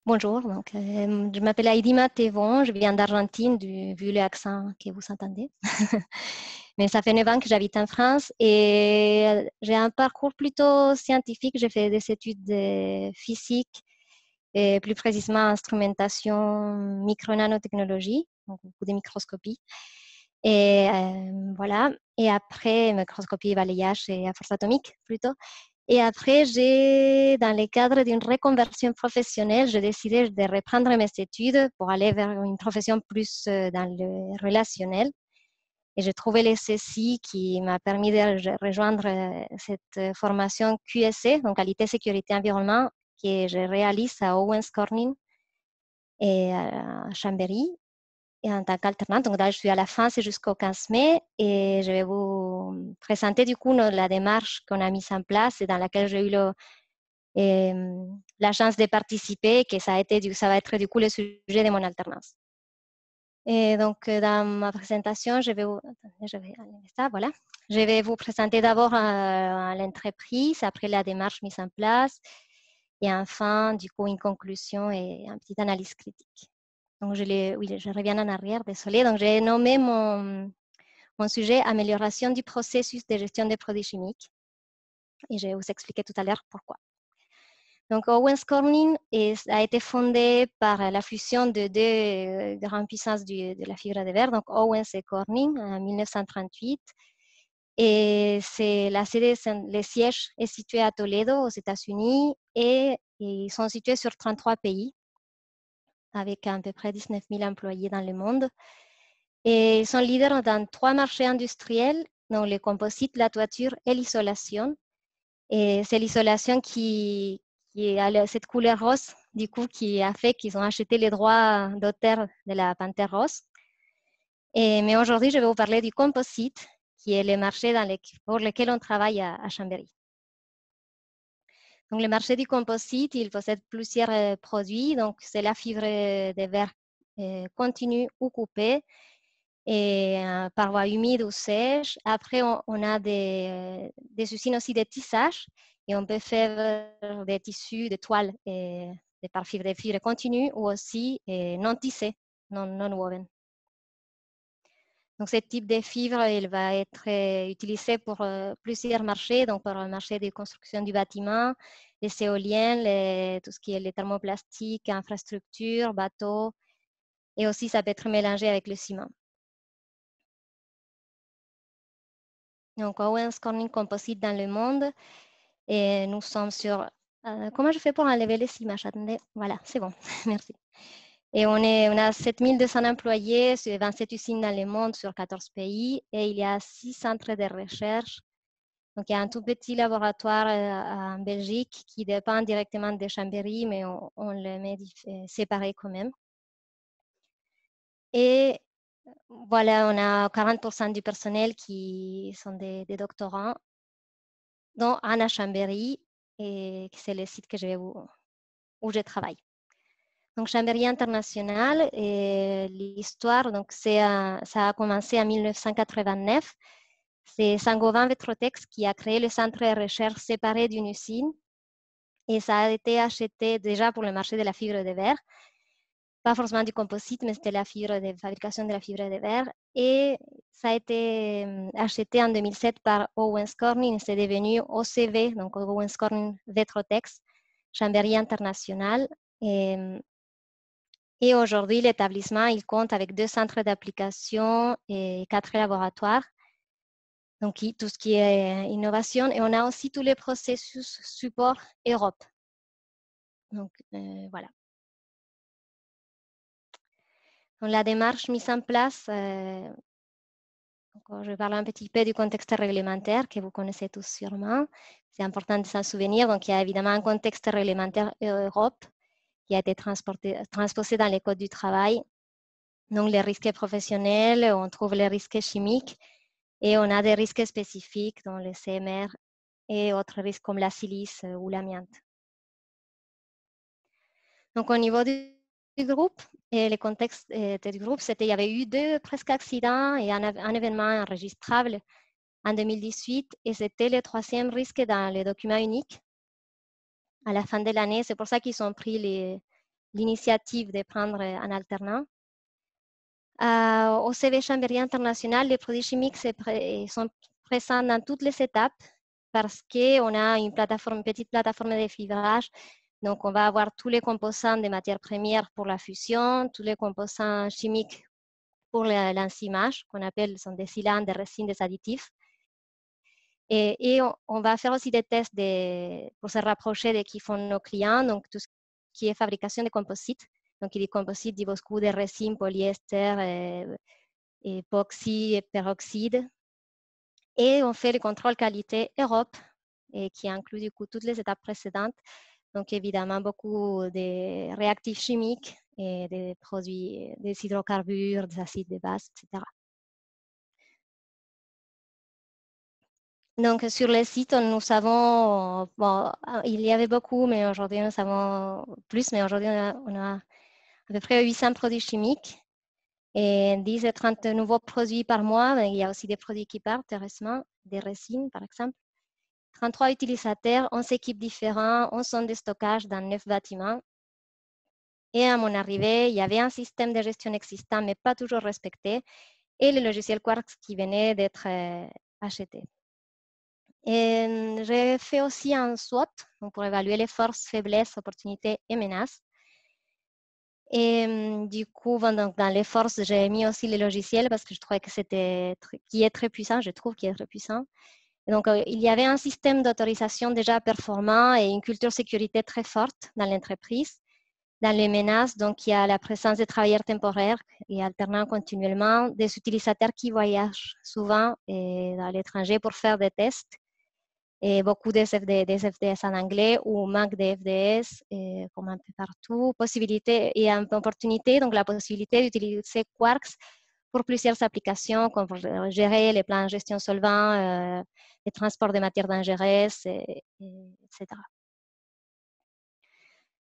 Bonjour, donc, je m'appelle Aïdima Tevon, je viens d'Argentine, vu l'accent que vous entendez. Mais ça fait 9 ans que j'habite en France et j'ai un parcours plutôt scientifique. J'ai fait des études de physique et plus précisément instrumentation micro-nanotechnologie, donc beaucoup de microscopie. Et voilà. Et après, microscopie, balayage et à force atomique plutôt. Et après, dans le cadre d'une reconversion professionnelle, j'ai décidé de reprendre mes études pour aller vers une profession plus dans le relationnel. Et j'ai trouvé le CSI qui m'a permis de rejoindre cette formation QSE, donc qualité, sécurité, environnement, que je réalise à Owens Corning et à Chambéry et en tant qu'alternante. Donc là, je suis à la fin, c'est jusqu'au 15 mai et je vais vous présenter du coup la démarche qu'on a mise en place et dans laquelle j'ai eu la chance de participer, que ça va être du coup le sujet de mon alternance. Et donc, dans ma présentation, je vais vous présenter d'abord l'entreprise, après la démarche mise en place, et enfin, du coup, une conclusion et une petite analyse critique. Donc, je reviens en arrière, désolé. Donc, j'ai nommé mon sujet amélioration du processus de gestion des produits chimiques. Et je vais vous expliquer tout à l'heure pourquoi. Donc, Owens Corning a été fondé par la fusion de deux grandes puissances de la fibre de verre, donc Owens et Corning, en 1938. Et le siège est situé à Toledo, aux États-Unis, et ils sont situés sur 33 pays, avec à peu près 19 000 employés dans le monde. Et ils sont leaders dans 3 marchés industriels, donc les composites, la toiture et l'isolation. Et c'est l'isolation qui a cette couleur rose, du coup, qui a fait qu'ils ont acheté les droits d'auteur de la Panthère rose. Mais aujourd'hui, je vais vous parler du composite, qui est le marché pour lequel on travaille à Chambéry. Donc, le marché du composite, il possède plusieurs produits. Donc, c'est la fibre de verre continue ou coupée, et par voie humide ou sèche. Après, on a des usines aussi de tissage et on peut faire des tissus, des toiles par fibre continue ou aussi non tissées, non woven. Donc, ce type de fibre, il va être utilisé pour plusieurs marchés, donc pour le marché de construction du bâtiment, les éoliennes, tout ce qui est les thermoplastiques, infrastructures, bateaux, et aussi ça peut être mélangé avec le ciment. Donc, Owens Corning Composite dans le monde. Et nous sommes sur... comment je fais pour enlever les images? Attendez, voilà, c'est bon, merci. Et on a 7200 employés sur 27 usines dans le monde, sur 14 pays. Et il y a 6 centres de recherche. Donc, il y a un tout petit laboratoire en Belgique qui dépend directement de Chambéry, mais on le met séparé quand même. Et voilà, on a 40% du personnel qui sont des doctorants, dont Anna Chambéry, et c'est le site où je travaille. Donc, Chambéry International, et l'histoire, donc ça a commencé en 1989. C'est Saint-Gobain Vetrotex qui a créé le centre de recherche séparé d'une usine, et ça a été acheté déjà pour le marché de la fibre de verre, pas forcément du composite, mais c'était la fabrication de la fibre de verre. Et ça a été acheté en 2007 par Owens Corning. C'est devenu OCV, donc Owens Corning Vetrotex, Chambéry International. Et aujourd'hui, l'établissement, il compte avec 2 centres d'application et 4 laboratoires. Donc, tout ce qui est innovation. Et on a aussi tous les processus support Europe. Donc, voilà. Donc, la démarche mise en place, je vais parler un petit peu du contexte réglementaire que vous connaissez tous sûrement. C'est important de s'en souvenir. Donc, il y a évidemment un contexte réglementaire Europe qui a été transposé dans les codes du travail. Donc, les risques professionnels, on trouve les risques chimiques et on a des risques spécifiques dans les CMR et autres risques comme la silice ou l'amiante. Donc, au niveau du groupe, et le contexte du groupe, c'était il y avait eu 2 presque accidents et un événement enregistrable en 2018, et c'était le 3e risque dans les documents uniques à la fin de l'année. C'est pour ça qu'ils ont pris l'initiative de prendre un alternant. Au CV Chambéry International, les produits chimiques sont présents dans toutes les étapes parce qu'on a une petite plateforme de fibrage. Donc, on va avoir tous les composants des matières premières pour la fusion, tous les composants chimiques pour l'enzymage, qu'on appelle sont des silanes, des résines, des additifs. Et on va faire aussi des tests pour se rapprocher de qui font nos clients, donc tout ce qui est fabrication de composites. Donc, il y a des composites, dit beaucoup de résines, polyester, époxy et peroxyde. Et on fait le contrôle qualité Europe, et qui inclut du coup toutes les étapes précédentes. Donc, évidemment, beaucoup de réactifs chimiques et des produits, des hydrocarbures, des acides de base, etc. Donc, sur le site, nous avons, bon, il y avait beaucoup, mais aujourd'hui, nous avons plus, mais aujourd'hui, on a à peu près 800 produits chimiques et 10 à 30 nouveaux produits par mois. Mais il y a aussi des produits qui partent, heureusement, des résines, par exemple. 33 utilisateurs, 11 équipes différentes, 11 zones de stockage dans 9 bâtiments. Et à mon arrivée, il y avait un système de gestion existant, mais pas toujours respecté, et le logiciel Quarks qui venait d'être acheté. Et j'ai fait aussi un SWOT pour évaluer les forces, faiblesses, opportunités et menaces. Et du coup, dans les forces, j'ai mis aussi le logiciel parce que je trouvais que qui est très puissant, je trouve qu'il est très puissant. Et donc, il y avait un système d'autorisation déjà performant et une culture sécurité très forte dans l'entreprise. Dans les menaces, donc, il y a la présence de travailleurs temporaires et alternant continuellement, des utilisateurs qui voyagent souvent à l'étranger pour faire des tests, et beaucoup des FDS en anglais ou manque de FDS, comme un peu partout. Possibilité et opportunité, donc la possibilité d'utiliser Quarks pour plusieurs applications, comme pour gérer les plans de gestion solvant, les transports de matières dangereuses, etc.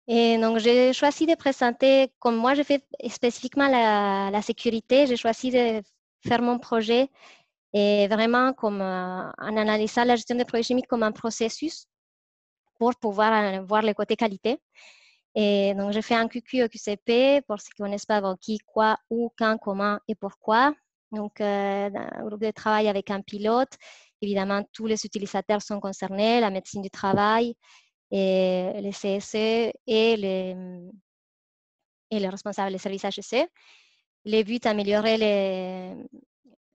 Et donc, j'ai choisi de présenter, comme moi, je fais spécifiquement la sécurité, j'ai choisi de faire mon projet et vraiment comme en analysant la gestion des produits chimiques comme un processus pour pouvoir voir le côté qualité. Et donc, j'ai fait un QQ au QCP pour ceux qui ne connaissent pas bon, qui, quoi, où, quand, comment et pourquoi. Donc, un groupe de travail avec un pilote. Évidemment, tous les utilisateurs sont concernés, la médecine du travail, et les CSE et les responsables des services HEC. Le but, améliorer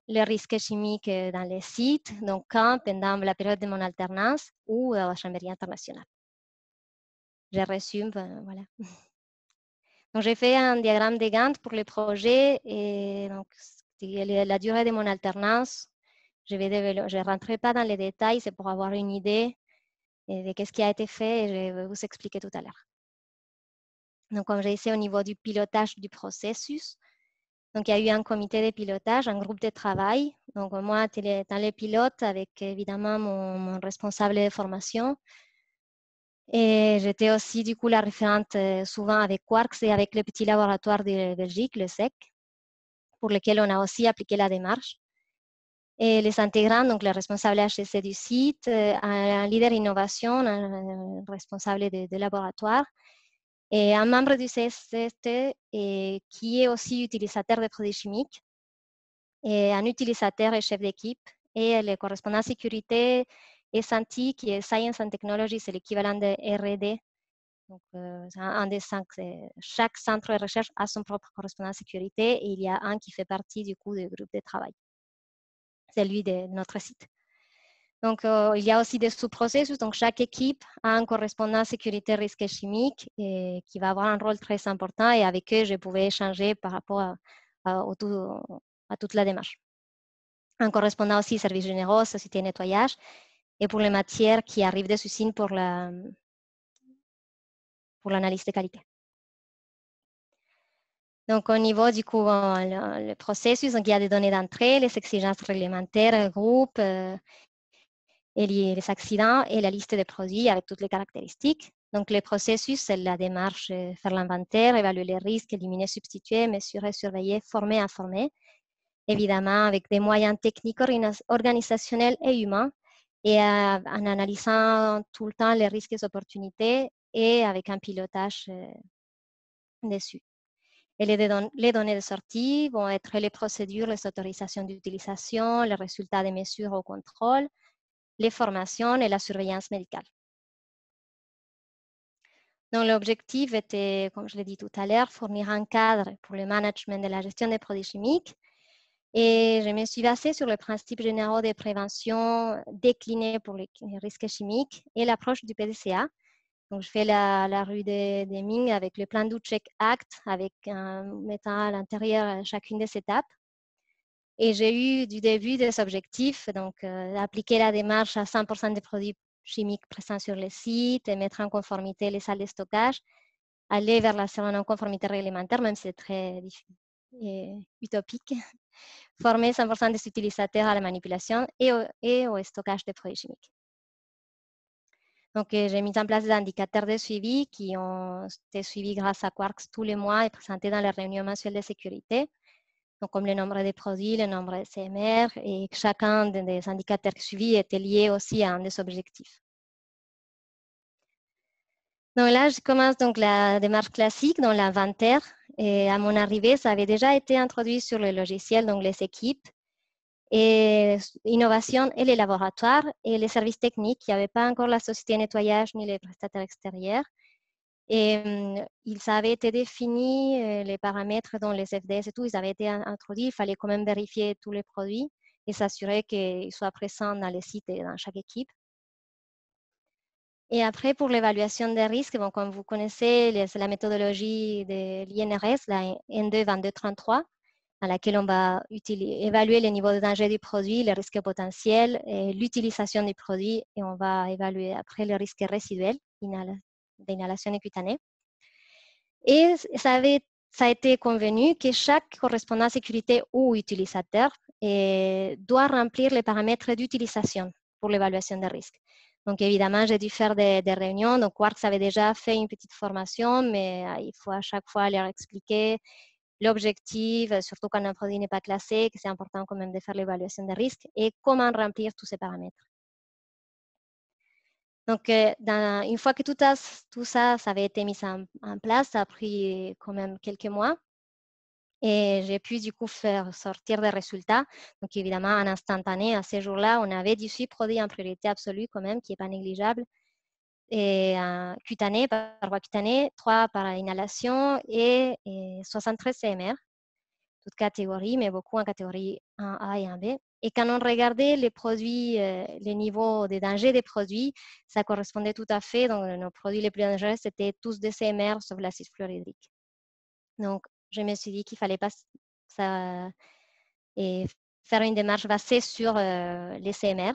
les risques chimiques dans les sites, donc quand, pendant la période de mon alternance ou à la Chambéry internationale. Je résume, voilà. Donc, j'ai fait un diagramme de Gantt pour le projet et donc, la durée de mon alternance. Je ne rentrerai pas dans les détails, c'est pour avoir une idée de ce qui a été fait et je vais vous expliquer tout à l'heure. Donc, comme j'ai dit, au niveau du pilotage du processus, donc il y a eu un comité de pilotage, un groupe de travail. Donc, moi, dans les pilotes, avec évidemment mon responsable de formation. Et j'étais aussi, du coup, la référente souvent avec Quarks et avec le petit laboratoire de Belgique, le SEC, pour lequel on a aussi appliqué la démarche. Et les intégrants, donc le responsable HEC du site, un leader innovation, un responsable de laboratoire, et un membre du CSST qui est aussi utilisateur de produits chimiques, et un utilisateur et chef d'équipe, et le correspondant sécurité et SANTI, qui est Science and Technology, c'est l'équivalent de R&D. Donc, un des 5, chaque centre de recherche a son propre correspondant sécurité et il y a un qui fait partie du coup du groupe de travail. C'est lui de notre site. Donc, il y a aussi des sous-processus. Donc, chaque équipe a un correspondant sécurité risque chimique et qui va avoir un rôle très important et avec eux, je pouvais échanger par rapport à toute la démarche. Un correspondant aussi services généraux, société nettoyage et pour les matières qui arrivent des usines pour l'analyse de qualité. Donc, au niveau du coup, le processus, donc, il y a des données d'entrée, les exigences réglementaires, groupes, et les accidents et la liste des produits avec toutes les caractéristiques. Donc, le processus, c'est la démarche, faire l'inventaire, évaluer les risques, éliminer, substituer, mesurer, surveiller, former, informer. Évidemment, avec des moyens techniques, organisationnels et humains, et en analysant tout le temps les risques et opportunités, et avec un pilotage dessus. Et les données de sortie vont être les procédures, les autorisations d'utilisation, les résultats des mesures au contrôle, les formations et la surveillance médicale. Donc, l'objectif était, comme je l'ai dit tout à l'heure, fournir un cadre pour le management de la gestion des produits chimiques. Et je me suis basée sur les principes généraux de prévention déclinés pour les risques chimiques et l'approche du PDCA. Donc, je fais la rue des Ming avec le plan du Check Act, avec mettant à l'intérieur chacune des étapes. Et j'ai eu du début des objectifs, donc appliquer la démarche à 100% des produits chimiques présents sur le site et mettre en conformité les salles de stockage, aller vers la non-conformité réglementaire, même si c'est très utopique, former 100% des utilisateurs à la manipulation et au stockage des produits chimiques. Donc, j'ai mis en place des indicateurs de suivi qui ont été suivis grâce à Quarks tous les mois et présentés dans les réunions mensuelles de sécurité. Donc, comme le nombre de produits, le nombre de CMR, et chacun des indicateurs suivis était lié aussi à un des objectifs. Donc là, je commence donc la démarche classique dans l'inventaire. Et à mon arrivée, ça avait déjà été introduit sur le logiciel, donc les équipes, et innovation et les laboratoires et les services techniques. Il n'y avait pas encore la société de nettoyage ni les prestataires extérieurs. Et ils avaient été définis, les paramètres dans les FDS et tout, ils avaient été introduits. Il fallait quand même vérifier tous les produits et s'assurer qu'ils soient présents dans les sites et dans chaque équipe. Et après, pour l'évaluation des risques, bon, comme vous connaissez, c'est la méthodologie de l'INRS, la N2-2233, dans laquelle on va évaluer le niveau de danger du produit, les risques potentiels, l'utilisation du produit, et on va évaluer après les risques résiduels d'inhalation et cutanée. Et ça a été convenu que chaque correspondant sécurité ou utilisateur doit remplir les paramètres d'utilisation pour l'évaluation des risques. Donc, évidemment, j'ai dû faire des réunions. Donc, Quarks avait déjà fait une petite formation, mais il faut à chaque fois leur expliquer l'objectif, surtout quand un produit n'est pas classé, que c'est important quand même de faire l'évaluation des risques et comment remplir tous ces paramètres. Donc, une fois que tout ça avait été mis en place, ça a pris quand même quelques mois. Et j'ai pu du coup faire sortir des résultats. Donc, évidemment, en instantané, à ces jours-là, on avait 18 produits en priorité absolue quand même, qui n'est pas négligeable. Et cutané, par voie cutanée, 3 par inhalation et 73 CMR, toutes catégories, mais beaucoup en catégorie 1A et 1B. Et quand on regardait les produits, les niveaux de danger des produits, ça correspondait tout à fait. Donc, nos produits les plus dangereux, c'était tous des CMR, sauf l'acide fluorhydrique. Donc, je me suis dit qu'il ne fallait pas faire une démarche basée sur les CMR.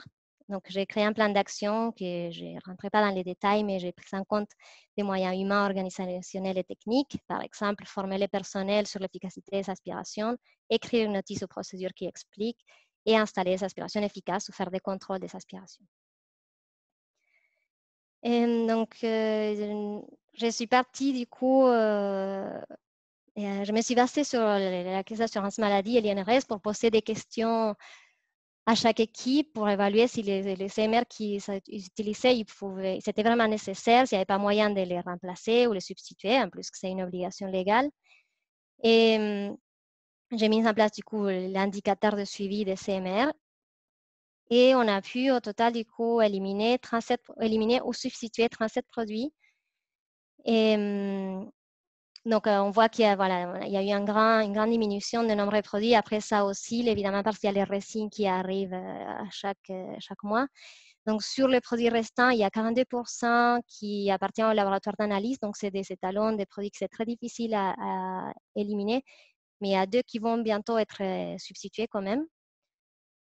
Donc, j'ai créé un plan d'action que je ne rentrerai pas dans les détails, mais j'ai pris en compte des moyens humains, organisationnels et techniques. Par exemple, former les personnels sur l'efficacité des aspirations, écrire une notice aux procédures qui explique et installer des aspirations efficaces ou faire des contrôles des aspirations. Et donc, je suis partie du coup, je me suis basée sur la caisse d'assurance maladie et l'INRS pour poser des questions à chaque équipe pour évaluer si les CMR qu'ils utilisaient, c'était vraiment nécessaire, s'il n'y avait pas moyen de les remplacer ou les substituer, en plus que c'est une obligation légale. Et j'ai mis en place du coup l'indicateur de suivi des CMR et on a pu au total du coup éliminer ou substituer 37 produits. Et donc, on voit qu'il y a eu une grande diminution de nombre de produits. Après ça aussi, évidemment, parce qu'il y a les résines qui arrivent à chaque mois. Donc, sur les produits restants, il y a 42% qui appartiennent au laboratoire d'analyse. Donc, c'est des étalons, des produits que c'est très difficile à éliminer. Mais il y a 2 qui vont bientôt être substitués quand même.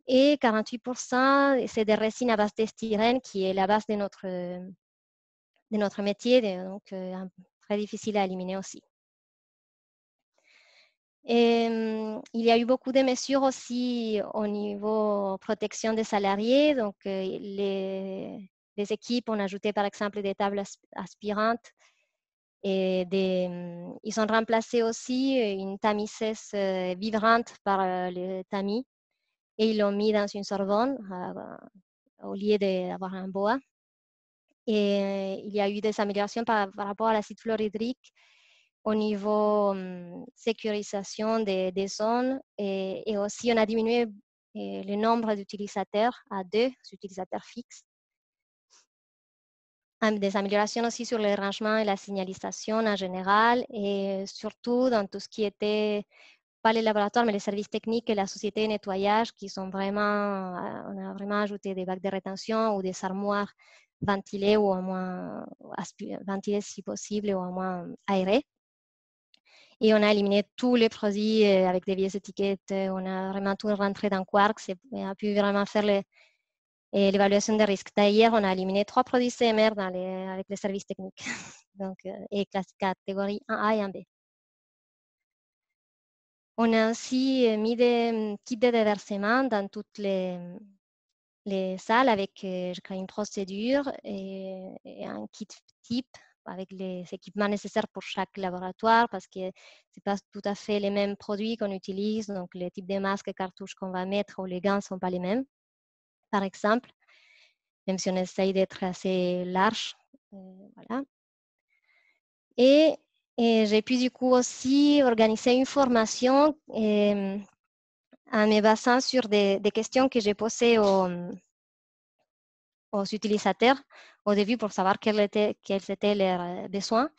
Et 48%, c'est des résines à base de styrène, qui est la base de notre métier. Donc, très difficile à éliminer aussi. Et il y a eu beaucoup de mesures aussi au niveau protection des salariés. Donc, les équipes ont ajouté par exemple des tables aspirantes et ils ont remplacé aussi une tamiseuse vibrante par le tamis et ils l'ont mis dans une sorbonne au lieu d'avoir un boa. Et il y a eu des améliorations par rapport à l'acide fluorhydrique au niveau sécurisation des zones et aussi on a diminué le nombre d'utilisateurs à 2 utilisateurs fixes. Des améliorations aussi sur le rangement et la signalisation en général et surtout dans tout ce qui était, pas les laboratoires, mais les services techniques et la société de nettoyage qui sont vraiment, on a vraiment ajouté des bacs de rétention ou des armoires ventilées ou au moins ventilées si possible ou au moins aérées. Et on a éliminé tous les produits avec des vieilles étiquettes. On a vraiment tout rentré dans Quarks et on a pu vraiment faire l'évaluation des risques. D'ailleurs, on a éliminé 3 produits CMR avec les services techniques, donc, et catégorie 1A et 1B. On a aussi mis des kits de déversement dans toutes les salles avec j'ai créé une procédure et un kit type avec les équipements nécessaires pour chaque laboratoire parce que ce n'est pas tout à fait les mêmes produits qu'on utilise, donc les types de masques et cartouches qu'on va mettre ou les gants ne sont pas les mêmes, par exemple, même si on essaye d'être assez large. Voilà. Et j'ai pu du coup aussi organiser une formation en me basant sur des questions que j'ai posées aux utilisateurs au début pour savoir quels étaient leurs besoins.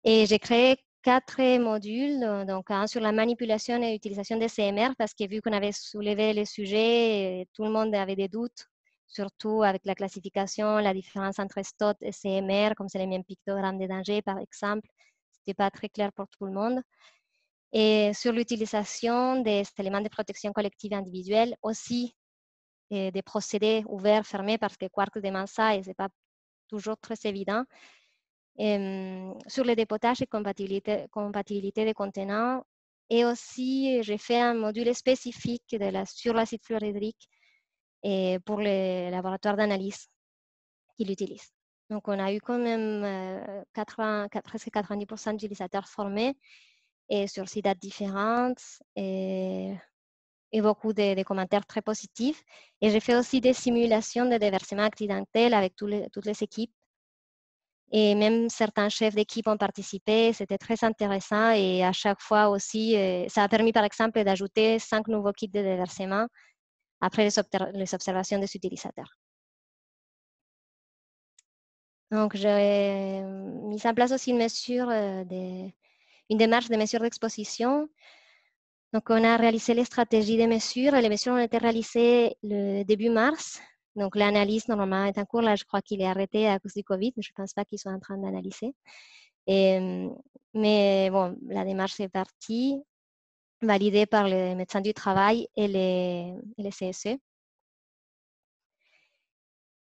Et j'ai créé 4 modules, donc un sur la manipulation et l'utilisation des CMR, parce que vu qu'on avait soulevé le sujet, tout le monde avait des doutes, surtout avec la classification, la différence entre STOT et CMR, comme c'est les mêmes pictogrammes de danger, par exemple. Ce n'était pas très clair pour tout le monde. Et sur l'utilisation des éléments de protection collective et individuelle, aussi des procédés ouverts, fermés, parce que Quarks demande ça et ce n'est pas toujours très évident. Sur le dépotage et compatibilité des contenants. Et aussi, j'ai fait un module spécifique sur l'acide fluorhydrique et pour les laboratoires d'analyse qui l'utilisent. Donc, on a eu quand même presque 90% d'utilisateurs formés et sur 6 dates différentes et beaucoup de commentaires très positifs. Et j'ai fait aussi des simulations de déversement accidentel avec toutes les équipes. Et même certains chefs d'équipe ont participé. C'était très intéressant. Et à chaque fois aussi, ça a permis, par exemple, d'ajouter 5 nouveaux kits de déversement après les observations des utilisateurs. Donc, j'ai mis en place aussi une démarche de mesure d'exposition. Donc, on a réalisé les stratégies de mesure. Les mesures ont été réalisées le début mars. Donc, l'analyse, normalement, est en cours. Là, je crois qu'il est arrêté à cause du COVID. Je ne pense pas qu'ils soient en train d'analyser. Mais bon, la démarche est partie, validée par les médecins du travail et les CSE.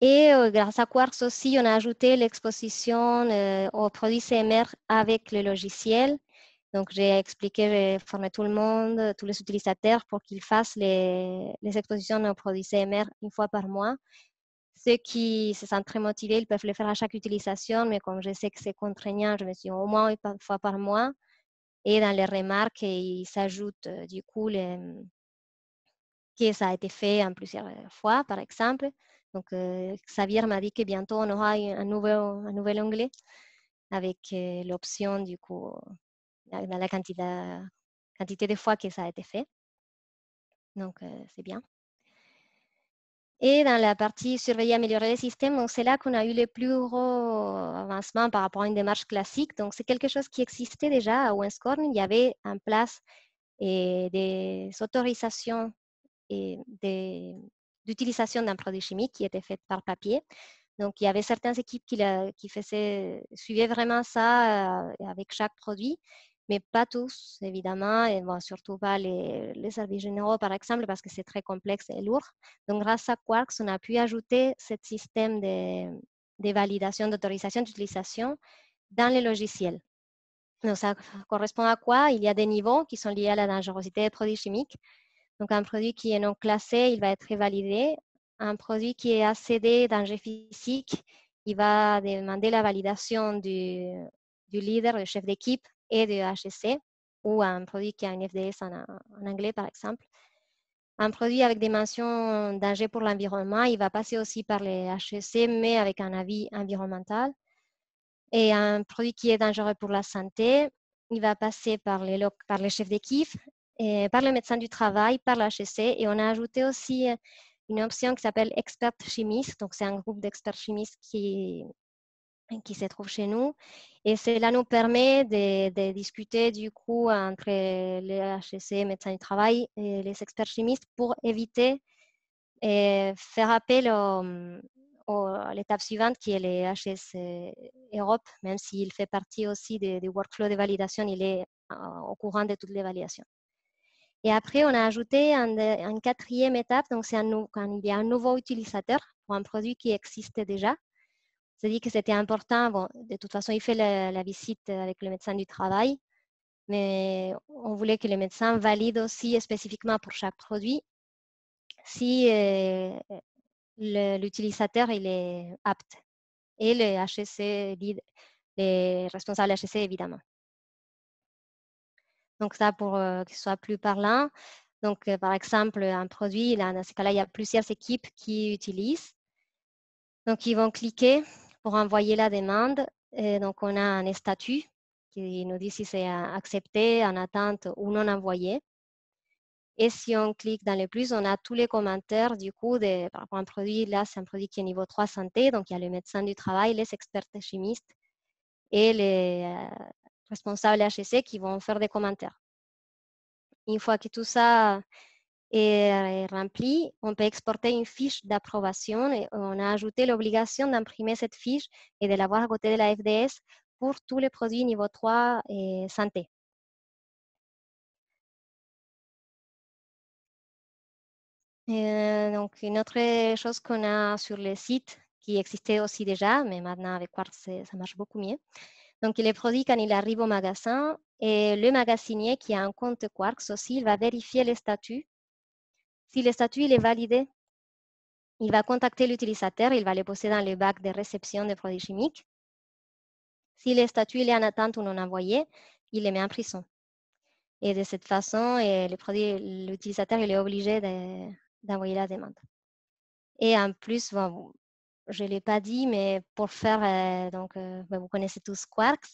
Et grâce à Quarks aussi, on a ajouté l'exposition aux produits CMR avec le logiciel. Donc, j'ai expliqué, j'ai formé tout le monde, tous les utilisateurs pour qu'ils fassent les expositions aux produits CMR une fois par mois. Ceux qui se sentent très motivés, ils peuvent le faire à chaque utilisation, mais comme je sais que c'est contraignant, je me suis dit au moins une fois par mois. Et dans les remarques, il s'ajoute du coup que ça a été fait en plusieurs fois, par exemple. Donc, Xavier m'a dit que bientôt on aura un nouvel onglet avec l'option du coup dans la quantité de fois que ça a été fait. Donc, c'est bien. Et dans la partie surveiller, améliorer les systèmes, c'est là qu'on a eu le plus gros avancement par rapport à une démarche classique. Donc, c'est quelque chose qui existait déjà à Wenscorn. Il y avait en place des autorisations d'utilisation d'un produit chimique qui était fait par papier. Donc, il y avait certaines équipes qui suivaient vraiment ça avec chaque produit, mais pas tous, évidemment, et bon, surtout pas les services généraux, par exemple, parce que c'est très complexe et lourd. Donc, grâce à Quarks, on a pu ajouter ce système de validation, d'autorisation d'utilisation dans les logiciels. Donc, ça correspond à quoi? Il y a des niveaux qui sont liés à la dangerosité des produits chimiques. Donc, un produit qui est non classé, il va être validé. Un produit qui est ACD, danger physique, il va demander la validation du leader, du chef d'équipe et du HSC, ou un produit qui a une FDS en anglais, par exemple. Un produit avec des mentions danger pour l'environnement, il va passer aussi par les HSC, mais avec un avis environnemental. Et un produit qui est dangereux pour la santé, il va passer par les chefs d'équipe, et par le médecin du travail, par l'HEC. Et on a ajouté aussi une option qui s'appelle expert chimiste. Donc, c'est un groupe d'experts chimistes qui se trouve chez nous. Et cela nous permet de discuter du coup entre les HEC, médecins du travail et les experts chimistes pour éviter et faire appel à l'étape suivante qui est les HEC Europe, même s'il fait partie aussi des workflows de validation, il est au courant de toutes les validations. Et après, on a ajouté une quatrième étape, donc c'est quand il y a un nouveau utilisateur pour un produit qui existait déjà. C'est-à-dire que c'était important. Bon, de toute façon, il fait la visite avec le médecin du travail, mais on voulait que le médecin valide aussi spécifiquement pour chaque produit si l'utilisateur il est apte. Et le HEC, les responsables HEC, évidemment. Donc ça, pour que ce soit plus parlant. Donc, par exemple, un produit, là, dans ce cas-là, il y a plusieurs équipes qui utilisent. Donc, ils vont cliquer pour envoyer la demande. Et donc, on a un statut qui nous dit si c'est accepté, en attente ou non envoyé. Et si on clique dans les plus, on a tous les commentaires du coup par rapport à un produit. Là, c'est un produit qui est niveau 3 santé. Donc, il y a le médecin du travail, les experts chimistes et les responsables HEC qui vont faire des commentaires. Une fois que tout ça est rempli, on peut exporter une fiche d'approbation et on a ajouté l'obligation d'imprimer cette fiche et de l'avoir à côté de la FDS pour tous les produits niveau 3 et santé. Donc, une autre chose qu'on a sur le site qui existait aussi déjà, mais maintenant avec Quartz, ça marche beaucoup mieux. Donc, les produits, quand il arrive au magasin, et le magasinier qui a un compte Quarks aussi, il va vérifier les statuts. Si le statut il est validé, il va contacter l'utilisateur, il va le poser dans le bac de réception des produits chimiques. Si le statut il est en attente ou non envoyé, il les met en prison. Et de cette façon, l'utilisateur il est obligé d'envoyer la demande. Et en plus, bon, je ne l'ai pas dit, mais pour faire, vous connaissez tous Quarks.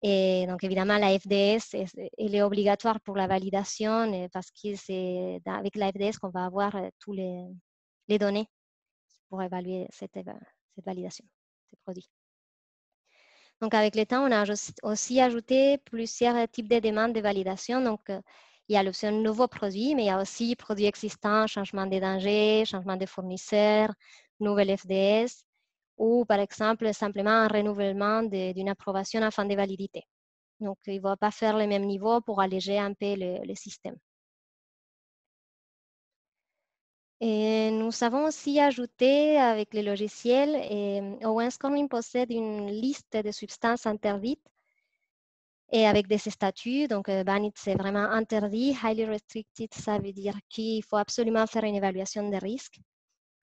Et donc, évidemment, la FDS, elle est obligatoire pour la validation parce que c'est avec la FDS qu'on va avoir tous les données pour évaluer cette validation, ces produits. Donc, avec le temps, on a aussi ajouté plusieurs types de demandes de validation. Donc, il y a l'option nouveau produit, mais il y a aussi produits existants, changement de danger, changement de fournisseur, nouvelle FDS, ou par exemple, simplement un renouvellement d'une approbation en fin de validité. Donc, il ne va pas faire le même niveau pour alléger un peu le système. Et nous avons aussi ajouté avec le logiciel, OwenScoring possède une liste de substances interdites et avec des statuts. Donc, banned, c'est vraiment interdit. Highly restricted, ça veut dire qu'il faut absolument faire une évaluation des risques.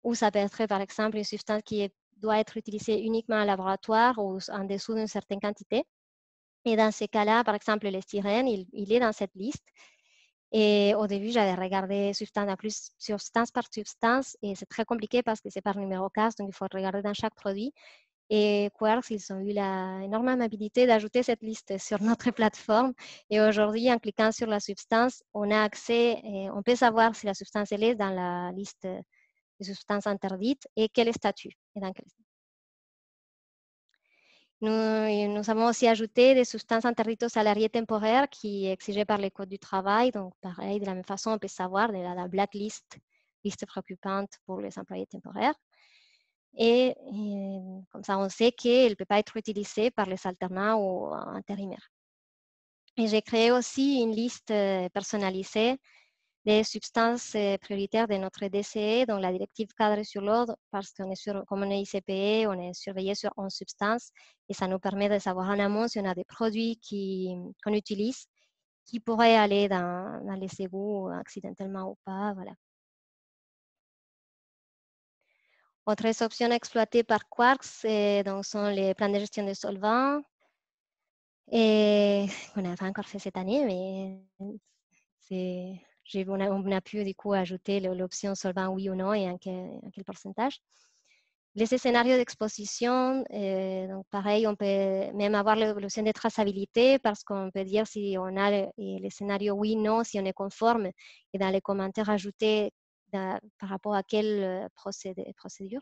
Ou ça peut être, par exemple, une substance qui doit être utilisée uniquement en laboratoire ou en dessous d'une certaine quantité. Et dans ces cas-là, par exemple, le styrène, il est dans cette liste. Et au début, j'avais regardé substance par substance et c'est très compliqué parce que c'est par numéro CAS, donc il faut regarder dans chaque produit. Et Quartz, ils ont eu l'énorme amabilité d'ajouter cette liste sur notre plateforme. Et aujourd'hui, en cliquant sur la substance, on a accès, et on peut savoir si la substance elle est dans la liste des substances interdites et quel statut est dans quel. Nous avons aussi ajouté des substances interdites aux salariés temporaires qui est exigé par les codes du travail. Donc, pareil, de la même façon, on peut savoir de la blacklist, liste préoccupante pour les employés temporaires. Et comme ça, on sait qu'elle ne peut pas être utilisée par les alternants ou intérimaires. Et j'ai créé aussi une liste personnalisée des substances prioritaires de notre DCE, donc la directive cadre sur l'ordre, parce qu'on est comme on est ICPE, on est surveillé sur 11 substances et ça nous permet de savoir en amont si on a des produits qu'on utilise qui pourraient aller dans les égouts accidentellement ou pas. Voilà. Autres options exploitées par Quarks donc, sont les plans de gestion des solvants. Et on n'a pas encore fait cette année, mais on a pu du coup ajouter l'option solvant oui ou non et en quel pourcentage. Les scénarios d'exposition, donc pareil, on peut même avoir l'option de traçabilité parce qu'on peut dire si on a les scénarios oui, non, si on est conforme, et dans les commentaires ajouter par rapport à quelle procédure.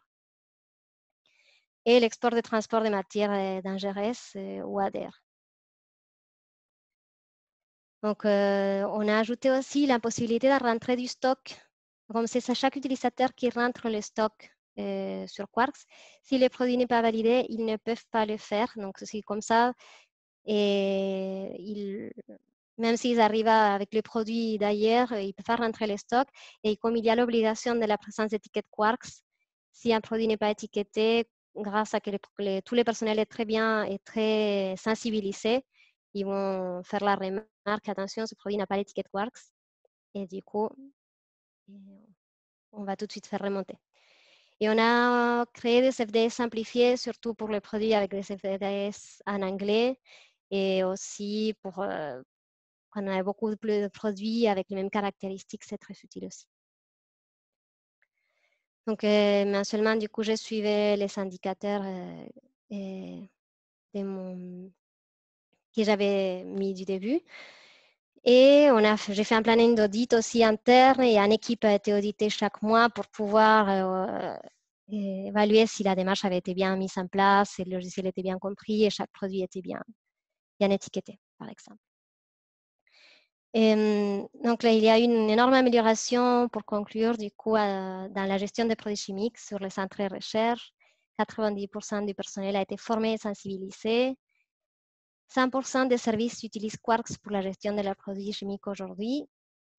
Et l'export de transport de matières dangereuses ou ADR. Donc, on a ajouté aussi la possibilité de rentrer du stock. Comme c'est chaque utilisateur qui rentre le stock sur Quarks. Si le produit n'est pas validé, ils ne peuvent pas le faire. Donc, c'est comme ça. Et même s'ils arrivent avec le produit d'ailleurs, ils ne peuvent pas rentrer le stock. Et comme il y a l'obligation de la présence d'étiquette Quarks, si un produit n'est pas étiqueté, grâce à que tous les personnels est très bien et très sensibilisés, ils vont faire la remarque, attention, ce produit n'a pas l'étiquette Quarks. Et du coup, on va tout de suite faire remonter. Et on a créé des FDS simplifiés, surtout pour les produits avec des FDS en anglais et aussi pour quand on a beaucoup de produits avec les mêmes caractéristiques, c'est très utile aussi. Donc, mensuellement, du coup, je suivais les indicateurs que j'avais mis du début. Et j'ai fait un planning d'audit aussi interne et une équipe a été auditée chaque mois pour pouvoir évaluer si la démarche avait été bien mise en place, si le logiciel était bien compris et chaque produit était bien étiqueté, par exemple. Donc là, il y a une énorme amélioration pour conclure du coup dans la gestion des produits chimiques sur les centres de recherche. 90% du personnel a été formé et sensibilisé. 100% des services utilisent Quarks pour la gestion de leurs produits chimiques aujourd'hui.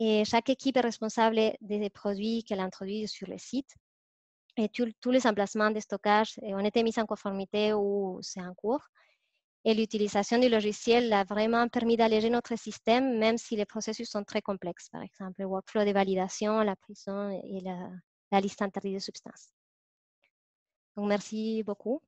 Et chaque équipe est responsable des produits qu'elle introduit sur le site. Et tous les emplacements de stockage ont été mis en conformité ou c'est en cours. Et l'utilisation du logiciel a vraiment permis d'alléger notre système, même si les processus sont très complexes. Par exemple, le workflow de validation, la prison et la liste interdite de substances. Donc, merci beaucoup.